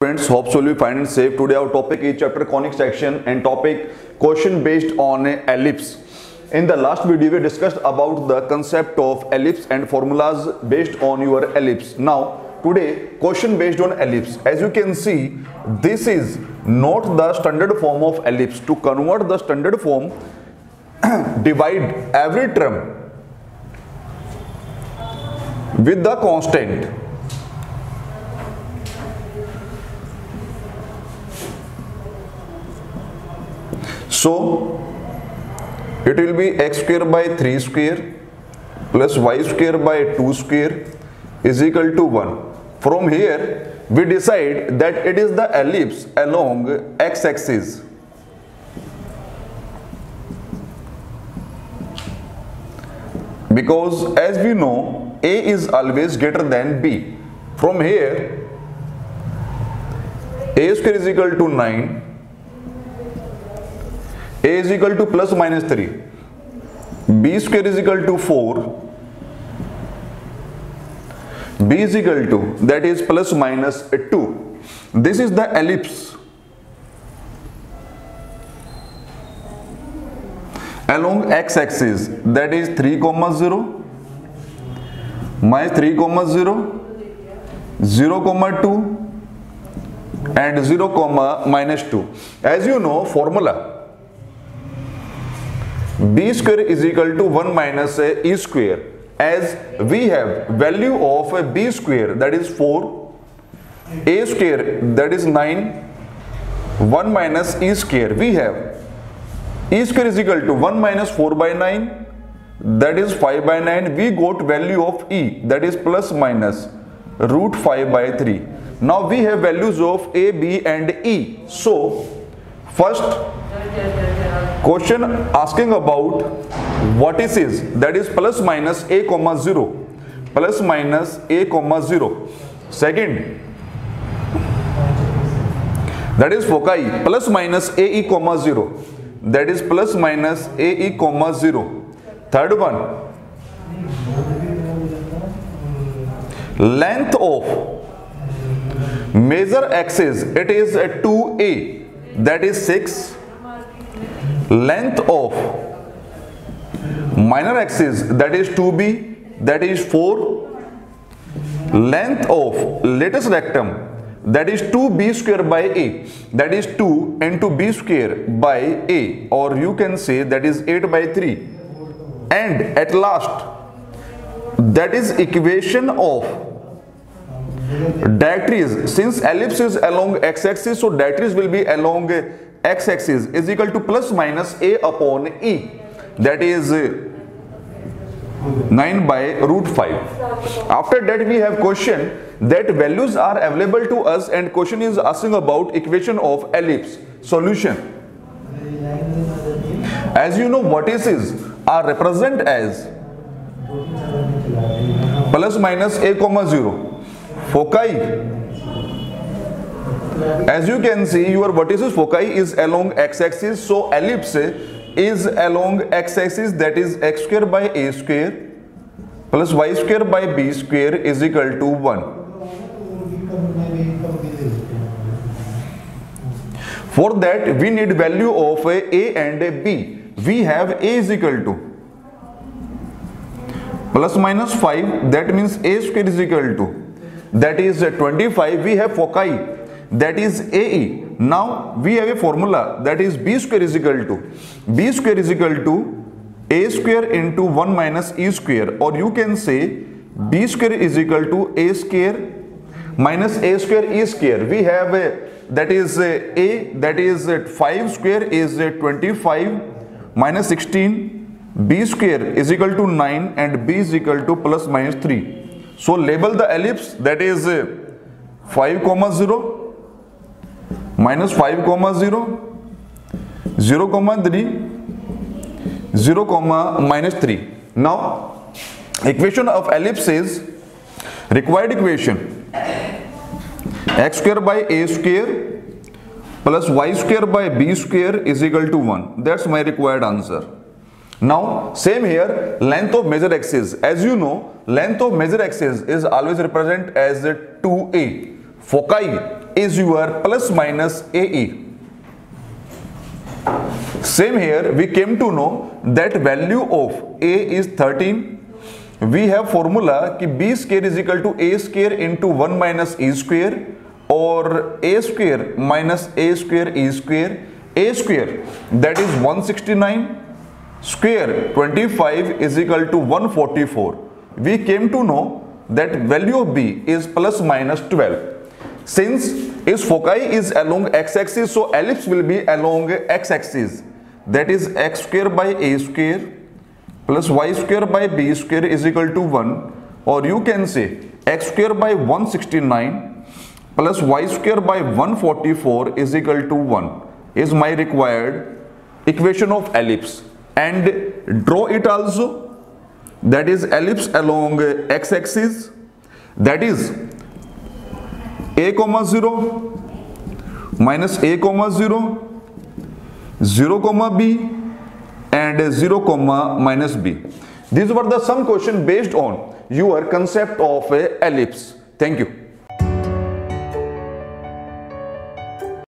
Friends, hope so you find it safe. Today our topic is chapter conic section and topic question based on ellipse. In the last video we discussed about the concept of ellipse and formulas based on your ellipse. Now today question based on ellipse. As you can see, this is not the standard form of ellipse. To convert the standard form, divide every term with the constant. So it will be x square by 3 square plus y square by 2 square is equal to 1. From here we decide that it is the ellipse along x-axis. Because as we know, A is always greater than B. From here A square is equal to 9. A is equal to plus minus 3. B square is equal to 4. B is equal to, that is plus minus 2. This is the ellipse along x-axis, that is 3, 0, minus 3, 0, 0, 2 and 0, minus 2. As you know formula, B square is equal to 1 minus E square. As we have value of B square, that is 4, A square, that is 9, 1 minus E square, we have E square is equal to 1 minus 4 by 9, that is 5 by 9. We got value of E, that is plus minus root 5 by 3. Now we have values of A, B and E. So first question asking about what is that is plus minus A, 0, plus minus A, 0. Second, that is foci plus minus AE, 0, that is plus minus AE, 0. Third one, length of major axis, it is 2A, that is 6. Length of minor axis, that is 2B, that is 4. Length of lattice rectum, that is 2B square by A, that is 2 into B square by A, or you can say that is 8 by 3. And at last, that is equation of directories. Since ellipse is along x-axis, so directories will be along x-axis is equal to plus minus A upon E, that is 9 by root 5. After that we have question that values are available to us and question is asking about equation of ellipse. Solution. As you know, vertices are represent as plus minus A, 0. Foci, as you can see, your vertices foci is along x-axis, so ellipse is along x-axis, that is x square by A square plus y square by B square is equal to 1. For that we need value of A and B. We have A is equal to plus minus 5, that means A square is equal to, that is 25. We have foci, that is AE. Now we have a formula, that is B square is equal to A square into 1 minus E square, or you can say B square is equal to A square minus A square E square. We have that is A, that is 5 square is 25 minus 16, B square is equal to 9 and B is equal to plus minus 3. So label the ellipse, that is 5, 0, minus 5, 0, 0, 3, 0, minus 3. Now equation of ellipse is required equation x square by A square plus y square by B square is equal to 1. That's my required answer. Now same here, length of major axis. As you know, length of major axis is always represent as 2a. Foci is your plus minus AE. Same here, we came to know that value of A is 13. We have formula कि B square is equal to A square into 1 minus E square, or A square minus A square E square. A square, that is 169, square 25 is equal to 144. We came to know that value of B is plus minus 12. Since its foci is along x-axis, so ellipse will be along x-axis. That is x square by A square plus y square by B square is equal to 1. Or you can say x square by 169 plus y square by 144 is equal to 1 is my required equation of ellipse. And draw it also. That is ellipse along x-axis. That is a comma 0 minus a comma 0, 0 comma b, and 0 comma minus b. These were the some question based on your concept of a ellipse. Thank you.